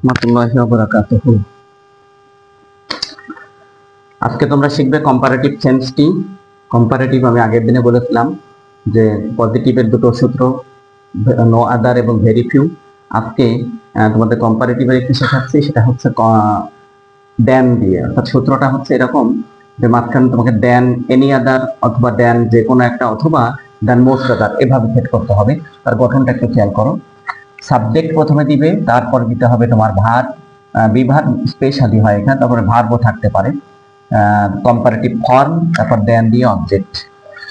রাহমাতুল্লাহি ওয়া বারাকাতুহু। আজকে তোমরা শিখবে কম্পারেটিভ সেন্সটি। কম্পারেটিভ আমি আগের দিনে বলেছিলাম যে পজিটিভের দুটো সূত্র, নো আদার এবং ভেরি ফিউ। আজকে তোমাদের কম্পারেটিভের একটু শেখাচ্ছি, সেটা হচ্ছে দেন দিয়ে। অর্থাৎ সূত্রটা হচ্ছে এরকম যে মাঝখানে তোমাকে দেন এনি আদার অথবা দেন যে কোনো একটা অথবা দেন মোস্ট আদার এভাবে সেট করতে হবে। তার গঠনটা একটু খেয়াল করো। সাবজেক্ট প্রথমে দিবে, তারপর দিতে হবে তোমার ভার্ব, বিভার স্পেশালি হয় এখানে, তারপরে ভার্বও থাকতে পারে, কম্পারেটিভ ফর্ম, তারপর দেন দিয়ে অবজেক্ট।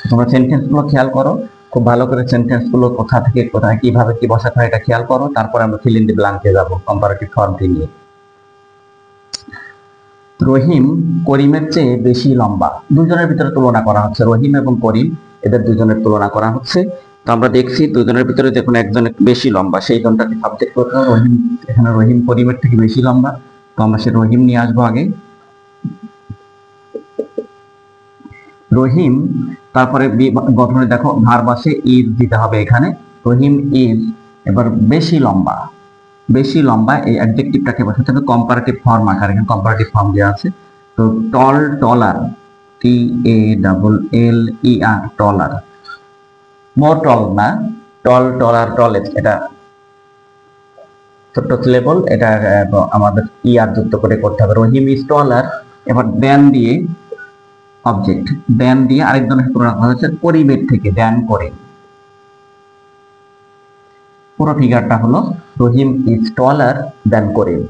তোমরা সেন্টেন্স গুলো খেয়াল করো, খুব ভালো করে সেন্টেন্স গুলো কোথা থেকে কোথায় কিভাবে কি বসাতে হয় এটা খেয়াল করো। তারপর আমরা ফিল ইন দি ব্ল্যাঙ্কে যাবো কম্পারেটিভ ফর্মটি নিয়ে। রহিম করিমের চেয়ে বেশি লম্বা। দুজনের ভিতরে তুলনা করা হচ্ছে, রহিম এবং করিম এদের দুজনের তুলনা করা হচ্ছে। তো আমরা দেখছি দুজনের ভিতরে দেখুন একজন একটু বেশি লম্বা, সেই জনটাকে সাবজেক্ট করতে হবে রহিম। এখানে রহিম করিমের থেকে বেশি লম্বা, তো আমরা সে রহিম নিয়ে আসবো আগে। রহিম, তারপরে গঠনে দেখো ভার্ব আসে ইজ দিতে হবে এখানে। রহিম ইজ, এবার বেশি লম্বা। বেশি লম্বা এই অ্যাডজেক্টিভটাকে বসাতে হবে কম্পারেটিভ ফর্ম আকারে, এখানে কম্পারেটিভ ফর্ম দেওয়া আছে। তো টল, টলার, টি এ ডাবল এল ই আর, টলার। মোর টল না, টল, টলার, টলেস্ট, এটা ছোট্ট সিলেবল, এটা আমাদের ই আর যুক্ত করে করতে হবে। রহিম ইজ টলার, এবার দেন দিয়ে অবজেক্ট, দেন দিয়ে আরেকজনের তুলনা করা হয়েছে করিমের থেকে, দেন করিম। পুরো ফিগারটা হলো রহিম ইজ টলার দেন করিম।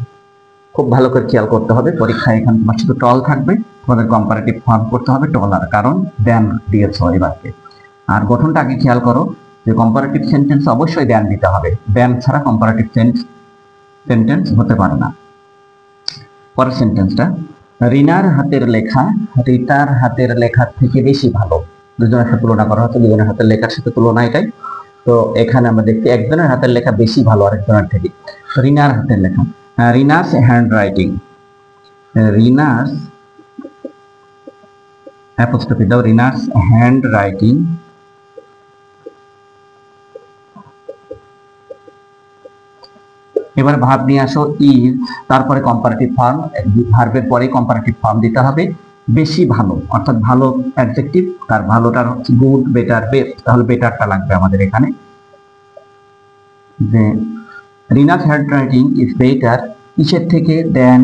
খুব ভালো করে খেয়াল করতে হবে, পরীক্ষায় এখানে তোমার শুধু টল থাকবে, তোমাদের কম্পারেটিভ ফর্ম করতে হবে টলার, কারণ দেন দিয়েছ এবারকে। আর গঠনটা আগে খেয়াল করো যে কম্পারেটিভ সেন্টেন্স অবশ্যই দেন দিতে হবে, দেন ছাড়া কম্পারেটিভ সেন্টেন্স হতে পারে না। পরের সেন্টেন্সটা, রিনার হাতের লেখা রিতার হাতের লেখার থেকে বেশি ভালো। দুজনের সাথে তুলনা করা হচ্ছে, দুজনের হাতের লেখার সাথে তুলনা এটাই। তো এখানে আমরা দেখছি একজনের হাতের লেখা বেশি ভালো আরেকজনের থেকে। রিনার হাতের লেখা, Rina's hand writing, Rina's apostrophe দাও, রিনাস হ্যান্ড রাইটিং। এবার ভার্ব নিয়ে আসো ইজ, তারপরে কম্পারেটিভ ফর্ম, ভার্বের পরে কম্পারেটিভ ফর্ম দিতে হবে। বেশি ভালো অর্থাৎ ভালো অ্যাডজেক্টিভ, তার ভালোটার হচ্ছে গুড, বেটার, বেস্ট, তাহলে বেটারটা লাগবে আমাদের এখানে। যে Rina's handwriting is better, কিসের থেকে, than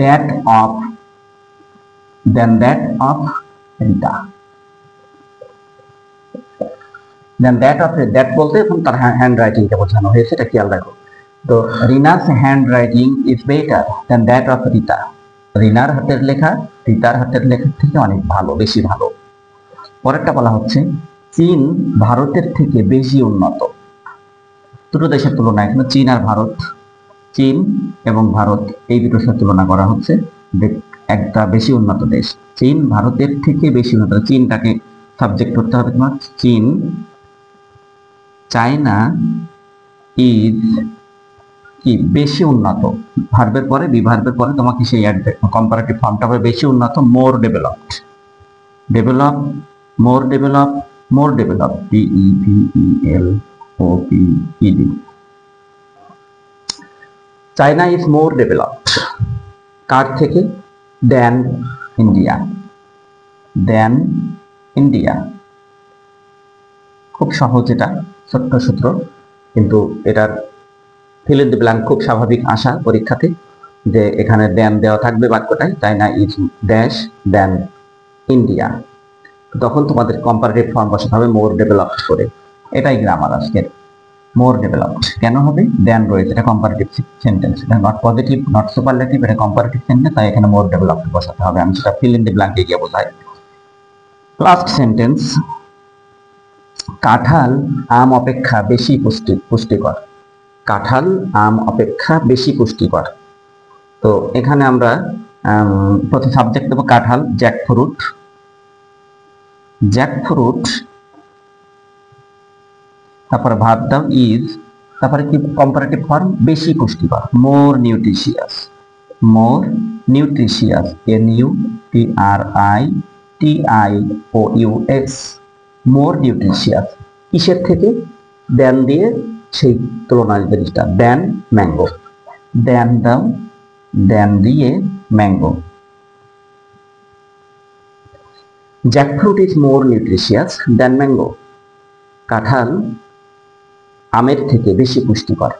that of, than that of Rita. Than that of, that বলতে এখন তার হ্যান্ড রাইটিংকে বোঝানো হয়েছে, এটা খেয়াল রাখো। তো Rina's handwriting is better than that of Rita, রিনার হাতের লেখা রিতার হাতের লেখার থেকে অনেক ভালো, বেশি ভালো। পরেরটা বলা হচ্ছে চীন ভারতের থেকে বেশি উন্নত। দুটো দেশের তুলনা এখানে, চীন আর ভারত, চীন এবং ভারত এই দুটোর সাথে তুলনা করা হচ্ছে। একটা বেশি উন্নত দেশ, চীন ভারতের থেকে বেশি উন্নত। চীনটাকে সাবজেক্ট করতে হবে তোমার, চীন, চায়না ইজ কি বেশি উন্নত। ভার্বের পরে বিভার্বের পরে তোমাকে সেই কম্পারেটিভ ফর্মটা হবে বেশি উন্নত, more developed, develop, more develop, more develop, DEVELOPED। China is more developed, কার থেকে, দেন ইন্ডিয়া, দেন ইন্ডিয়া। খুব সহজ, এটা ছোট্ট সূত্র, কিন্তু এটার ফিল ইন দি ব্ল্যাঙ্ক খুব স্বাভাবিক আশা পরীক্ষাতে, যে এখানে দেন দেওয়া থাকবে বাক্যটায়, China is dash than India. তখন তোমাদের কম্পারেটিভ ফর্ম বসাতে হবে মোর ডেভেলপড করে। এটাই গ্রামার আজকের, মোর ডেভেলপড কেন হবে, দেন রয়েছে, এটা কম্পারেটিভ সেন্টেন্স, এটা নট পজিটিভ নট সুপারলেটিভ, এটা কম্পারেটিভ সেন্টেন্স, তাই এখানে মোর ডেভেলপড বসাতে হবে। আমি সেটা ফিল ইন দি ব্ল্যাঙ্কে গিয়ে বোঝাই। লাস্ট সেন্টেন্স, কাঁঠাল আম অপেক্ষা বেশি পুষ্টিকর, কাঁঠাল আম অপেক্ষা বেশি পুষ্টিকর। তো এখানে আমরা প্রথম সাবজেক্ট দেবো কাঁঠাল, জ্যাকফ্রুট, জ্যাকফ্রুট, তারপরে ভার্ব দাও ইজ, তারপরে কি কম্পারেটিভ ফর্ম, বেশি পুষ্টিকর, মোর নিউট্রিশিয়াস, মোর নিউট্রিশিয়াস, NUTRITIOUS, মোর নিউট্রিশিয়াস। কিসের থেকে, দেন দিয়ে সেই তুলনায় জিনিসটা দেন ম্যাঙ্গো, দেন দাও, দেন দিয়ে mango. Jackfruit is more nutritious than mango, কাঁঠাল আমের থেকে বেশি পুষ্টিকর।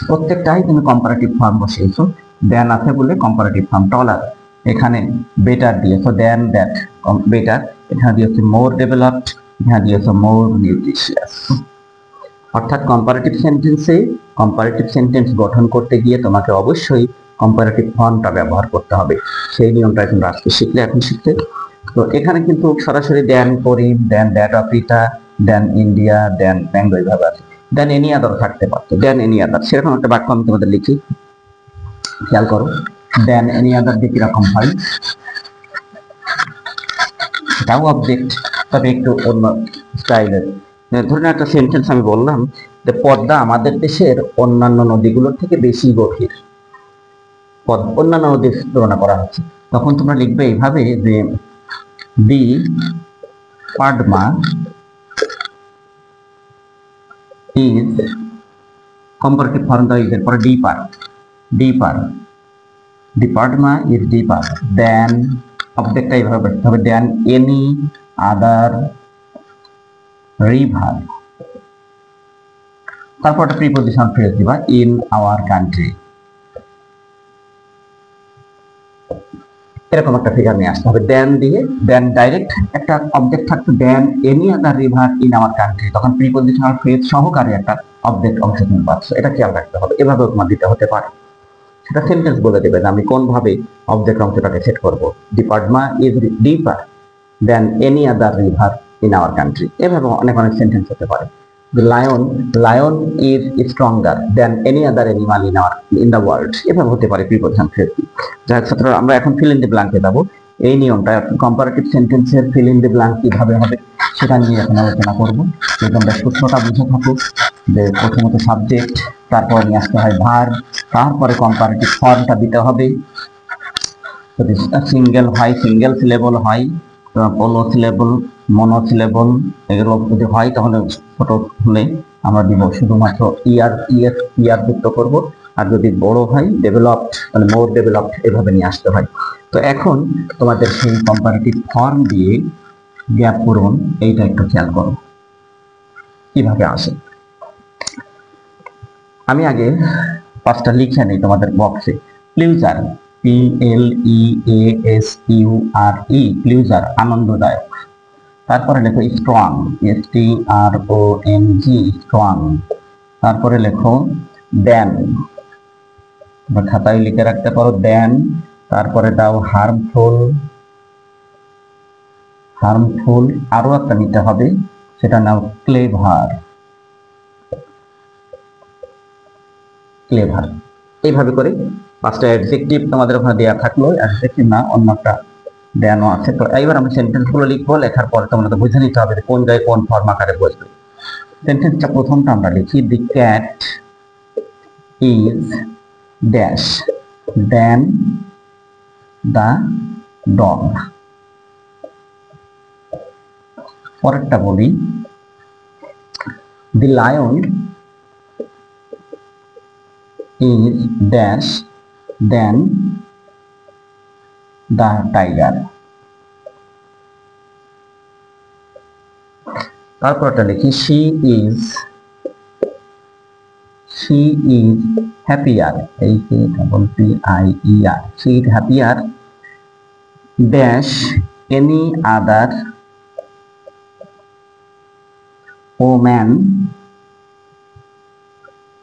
প্রত্যেকটাই তুমি কম্পারেটিভ ফর্ম বসিয়েছো, দেন আছে বলে কম্পারেটিভ ফর্মটা আলাদা। এখানে বেটার দিয়েছো, দেন দ্যাট বেটার, এখানে দিয়েছো মোর ডেভেলপড, এখানে দিয়েছো মোর নিউট্রিশিয়াস। অর্থাৎ কম্পারেটিভ সেন্টেন্সে কম্পারেটিভ সেন্টেন্স গঠন করতে গিয়ে তোমাকে অবশ্যই কম্পারেটিভ ফর্মটা ব্যবহার করতে হবে। সেই নিয়মটা তোমরা আজকে শিখলে, এখন শিখতে। তো এখানে কিন্তু সরাসরি than Karim, than that of Rita, than India, than mango এইভাবে আছে। দেন এনি আদার থাকতে পারতো, দেন এনি আদার, সেরকম একটা বাক্য আমি তোমাদের লিখি, খেয়াল করো। দেন এনি আদার দিয়ে কিরকম হয়, এটাও অবজেক্ট, তবে একটু অন্য স্টাইলের। ধরুন একটা সেন্টেন্স আমি বললাম যে পদ্মা আমাদের দেশের অন্যান্য নদীগুলোর থেকে বেশি গভীর, অন্যান্য নদীর তুলনা করা হচ্ছে, তখন তোমরা লিখবে এইভাবে যে দি পাডমা ইজ, কম্পারেটিভ ফর্ম দাও এর পরে ডিপার, ডিপার, দি পাডমা ইজ ডিপার দেন, অবজেক্টটা এইভাবে করতে হবে, দেন এনি আদার রিভার, তারপর একটা প্রিপজিশন ফ্রেজ দিবা, ইন আওয়ার কান্ট্রি। এরকম একটা ফিগার নিয়ে আসতে হবে। দেন দিয়ে, দেন ডাইরেক্ট একটা অবজেক্ট থাকতো, দেন any other river in our country, তখন প্রিপজিশনাল ফ্রেজ সহকারে একটা অবজেক্ট অংশ তুমি পাচ্ছ। এটা খেয়াল রাখতে হবে, এভাবে তোমার দিতে হতে পারে। সেটা সেন্টেন্স বলে দেবে যে আমি কোন ভাবে অবজেক্ট অংশটাকে সেট করব। The Padma is deeper than any other river in our country, এভাবে অনেক অনেক সেন্টেন্স হতে পারে। The lion is stronger than any other animal in the world, এভাবে হতে পারে প্রিপজিশন ফ্রেজ। যাই হোক ছাত্ররা, আমরা এখন ফিল ইন দি ব্ল্যাঙ্কে যাব। এই নিয়মটা কম্পারেটিভ সেন্টেন্সের ফিল ইন দি ব্ল্যাঙ্ক কিভাবে হবে সেটা নিয়ে এখন আলোচনা করব। তো তোমরা সূত্রটা বুঝে থাকো যে প্রথমত সাবজেক্ট, তারপর নিয়ে আসতে হয় ভার্ব, তারপরে কম্পারেটিভ ফর্মটা দিতে হবে। যদি সিঙ্গেল হয়, সিঙ্গেল সিলেবল হয়, পলিসিলেবল, মনোসিলেবল, এগুলো যদি হয় তাহলে ছোট হলে আমরা দিব শুধুমাত্র ইয়ার যুক্ত করব, আর যদি বড় হয় ডেভেলপড, মানে মোর ডেভেলপড, এভাবে নিয়ে আসতে হয়। তো এখন তোমাদের সেই কম্পারেটিভ ফর্ম দিয়ে গ্যাপ পূরণ, এইটা একটু খেয়াল করো কিভাবে আসে। আমি আগে পাঁচটা লিখে নিই তোমাদের বক্সে। প্লিউজার, PLEASURE, প্লিউজার আনন্দদায়ক। তারপরে লেখো স্ট্রং, STRONG, স্ট্রং। তারপরে লেখো দেন, খাতায় লিখে রাখতে পারো দেন। তারপরে দাও হার্মফুল, হার্মফুল। আরো একটা নিতে হবে, সেটা নাও ক্লেভার, ক্লেভার। এইভাবে করে পাঁচটা অ্যাডজেক্টিভ তোমাদের ওখানে দেওয়া থাকলো, অ্যাডজেক্টিভ না অন্য একটা দেওয়ানো আছে। তো এইবার আমি সেন্টেন্স গুলো লিখবো, লেখার পর তোমাদের বুঝে নিতে হবে কোন জায়গায় কোন ফর্ম আকারে বসবে। সেন্টেন্সটা প্রথমটা আমরা লিখি, the cat is dash than the dog. পরেরটা বলি, the lion is dash than the tiger। তারপরটা লিখি, she is happier, HAPPIER, she is happier dash any other woman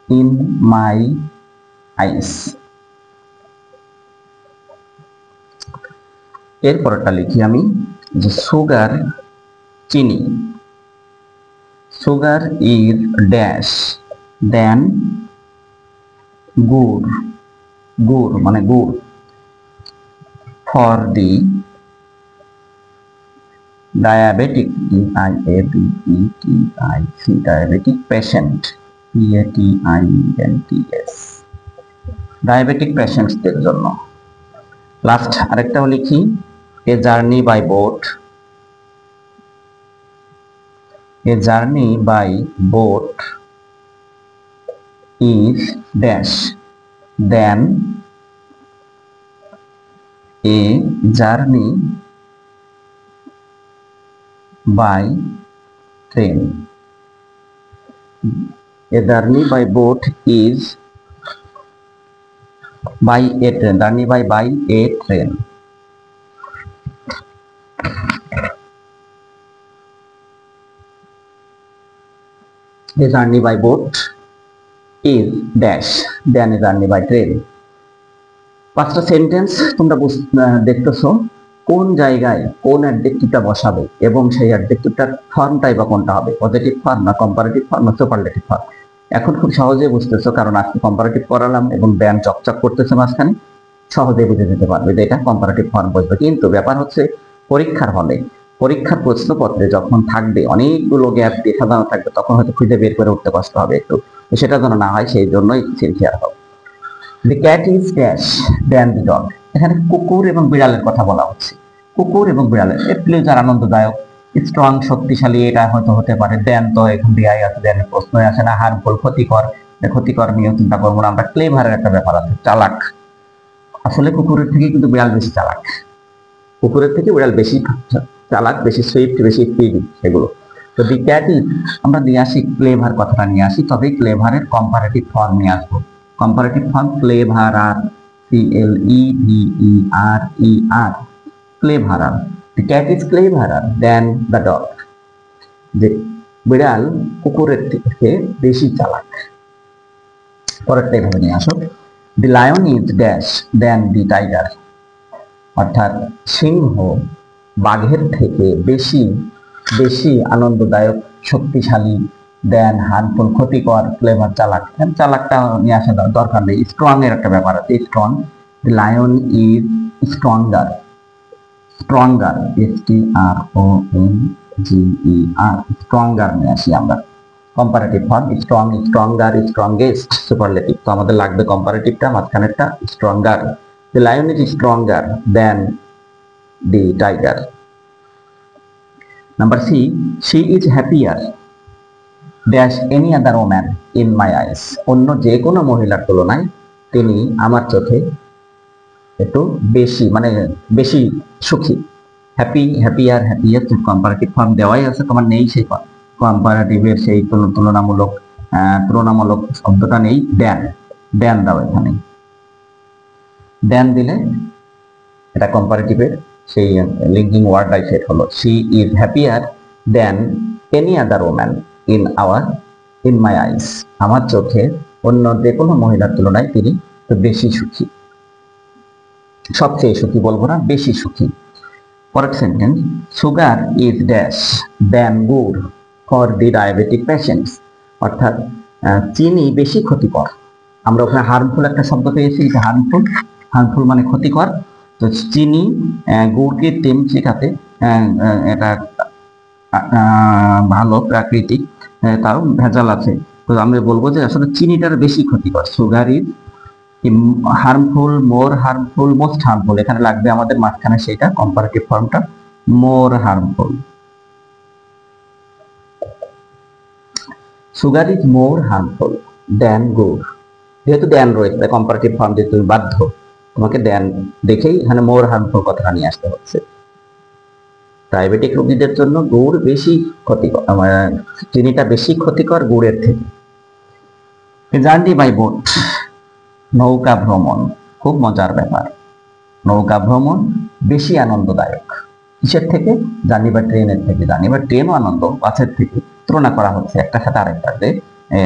in my আইস। এরপরটা লিখি আমি যে সুগার, চিনি, সুগার ইজ ড্যাশ দেন গুড়, গুড় মানে গুড়, for the diabetic, DIABETIC, diabetic patient, PATIENTS, diabetic পেশেন্টসদের জন্য। লাস্ট আরেকটাও লিখি, a journey by boat, a journey by boat is dash than a journey by train. A journey by boat is by a train. Journey by a train. A journey by boat is dash than a journey by train. পাঁচটা sentence তোমরা দেখতেছো কোন জায়গায় কোন অ্যাডজেক্টিভটা বসাবে এবং সেই অ্যাডজেক্টিভটার ফর্মটাই বা কোনটা হবে, পজিটিভ ফর্ম না কম্পারেটিভ ফর্ম না সুপারলেটিভ ফর্ম। এখন খুব সহজে বুঝতেছো, কারণ আজকে কম্পারেটিভ করালাম এবং ব্যান চকচক করতেছে মাঝখানে, সহজে বুঝে যেতে পারবে যে এটা কম্পারেটিভ ফর্ম বসবে। কিন্তু ব্যাপার হচ্ছে পরীক্ষার হলে, পরীক্ষার প্রশ্নপত্রে যখন থাকবে অনেকগুলো গ্যাপ দিয়ে সাজানো থাকবে, তখন হয়তো খুঁজে বের করে উঠতে কষ্ট হবে একটু, সেটা যেন না হয় সেই জন্যই সিনসিয়ার হবে। The cat is dash than the dog. এখানে কুকুর এবং বিড়ালের কথা বলা হচ্ছে। কুকুর এবং বিড়ালের প্লেজার আনন্দদায়ক, স্ট্রং শক্তিশালী, এটা হয়তো হতে পারে। দেন তো এখন দিয়াই আছে, দেন প্রশ্নই আসে না। হার্মফুল ক্ষতিকর, ক্ষতিকর নিয়ে চিন্তা করবো না আমরা। ক্লেভারের একটা ব্যাপার আছে, চালাক। আসলে কুকুরের থেকে কিন্তু বিড়াল বেশি চালাক, কুকুরের থেকে বিড়াল বেশি চালাক, বেশি সুইফট, বেশি স্পিডি সেগুলো। তো দি ক্যাট ইজ আমরা নিয়ে আসি, ক্লেভার কথাটা নিয়ে আসি, তবে ক্লেভারের কম্পারেটিভ ফর্ম নিয়ে আসবো। Comparative form cleverer, CLEVERER, cleverer. The cat is cleverer than the dog. যে বিড়াল কুকুরের থেকে বেশি চালাক। পরেরটা এভাবে নিয়ে আসো, The lion is dash than the tiger. অর্থাৎ সিংহ বাঘের থেকে বেশি আনন্দদায়ক, শক্তিশালী, দেন হার্মফুল ক্ষতিকর, ক্লেভার চালাক। চালাকটা নিয়ে আসা দরকার নেই। স্ট্রং এর একটা ব্যাপার আছে, strong. The lion is stronger, stronger, STRONGER, stronger নিয়ে আসি আমরা। Comparative form strong, stronger, strongest, superlative. তো আমাদের লাগবে কম্পারেটিভটা, মাঝখানেরটা stronger. The lion is stronger than the tiger. Number C, she is happier dash any other woman in my eyes. অন্য যে কোনো মহিলার তুলনায় তিনি আমার চোখে একটু বেশি, মানে বেশি সুখী। Happy, happier, happiest comparative form দেওয়াই আছে, তোমার নেই সেই কম্পারেটিভের সেই তুলনামূলক শব্দটা নেই। দেন দাও এখানে, দেন দিলে এটা কম্পারেটিভের সেই লিঙ্কিং ওয়ার্ডটাই সেট হলো। She is happier than any other woman in my eyes. আমার চোখে অন্য যে কোনো মহিলার তুলনায় তিনি তো বেশি সুখী, সবচেয়ে সুখী বলবো না, বেশি সুখী। পরের sentence, sugar is dash than good for the diabetic patients. অর্থাৎ চিনি বেশি ক্ষতিকর। আমরা ওখানে হার্মফুল একটা শব্দ পেয়েছি, হার্মফুল মানে ক্ষতিকর। তো চিনি গুড় কৃত্রিম, সেটাতে এটা ভালো প্রাকৃতিক, তাও ভেজাল আছে। তো আমরা বলবো যে আসলে চিনিটার বেশি ক্ষতিকর। Sugar is harmful, more harmful, most harmful. এখানে লাগবে আমাদের মাঝখানে সেটা কম্পারেটিভ ফর্মটা more harmful. Sugar is more harmful than gur. যেহেতু দেন রয়েছে, কম্পারেটিভ ফর্ম দিয়ে তুমি বাধ্য, তোমাকে দেন দেখেই এখানে মোর হার্মফুল কথাটা নিয়ে আসতে হচ্ছে। ডায়াবেটিক রোগীদের জন্য গুড় বেশি ক্ষতিকর, চিনিটা বেশি ক্ষতিকর গুড়ের থেকে। জার্নি বাই বোট, নৌকা ভ্রমণ খুব মজার ব্যাপার। নৌকা ভ্রমণ বেশি আনন্দদায়ক কিসের থেকে? জার্নি বাই ট্রেনের থেকে। জার্নি বাই ট্রেনও আনন্দ, বাসের থেকে তুলনা করা হচ্ছে একটা সাথে আরেকটাতে।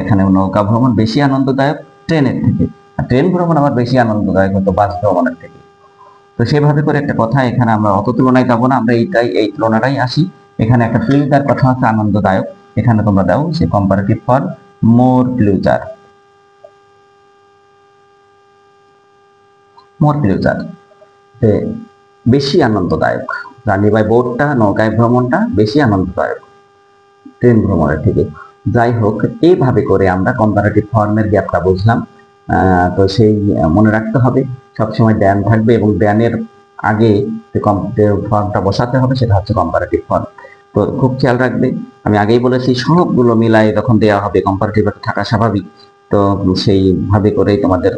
এখানে নৌকা ভ্রমণ বেশি আনন্দদায়ক ট্রেনের থেকে, আর ট্রেন ভ্রমণ আবার বেশি আনন্দদায়ক হতো বাস ভ্রমণের থেকে। তো সেভাবে করে একটা কথা, এখানে আমরা অত তুলনায় যাবো না, আমরা এই তুলনাটাই আসি। এখানে একটা প্লিজার কথা আছে, আনন্দদায়ক, এখানে তোমরা দাও সে comparative for more pleasure. More pleasure বেশি আনন্দদায়ক। জার্নি বাই বোটটা, নৌকায় ভ্রমণটা বেশি আনন্দদায়ক ট্রেন ভ্রমণের থেকে। যাই হোক, এইভাবে করে আমরা কম্পারেটিভ ফর্মের গ্যাপটা বুঝলাম। তো সেই মনে রাখতে হবে সবসময় দেন থাকবে এবং দেনের আগে যে ফর্মটা বসাতে হবে সেটা হচ্ছে কম্পারেটিভ ফর্ম। তো খুব খেয়াল রাখবে, আমি আগেই বলেছি সবগুলো মিলাই যখন দেওয়া হবে কম্পারেটিভ থাকা স্বাভাবিক, তো সেইভাবে করেই তোমাদের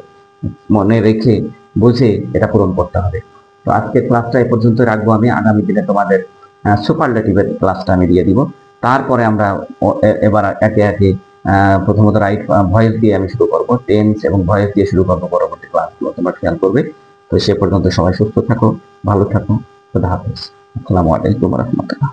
মনে রেখে বুঝে এটা পূরণ করতে হবে। তো আজকের ক্লাসটা এ পর্যন্ত রাখবো। আমি আগামী দিনে তোমাদের সুপারলেটিভের ক্লাসটা আমি দিয়ে দিব। তারপরে আমরা এবার একে একে প্রথমত রাইট ভয়েস দিয়ে আমি শুরু করব, টেন্স এবং ভয়েস দিয়ে শুরু করবো পরবর্তী ক্লাসগুলো, তোমরা খেয়াল করবে। তো সে পর্যন্ত সবাই সুস্থ থাকো, ভালো থাকো। খুদা হাফেজ। আসসালামু আলাইকুম ওয়া রাহমাতুল্লাহ।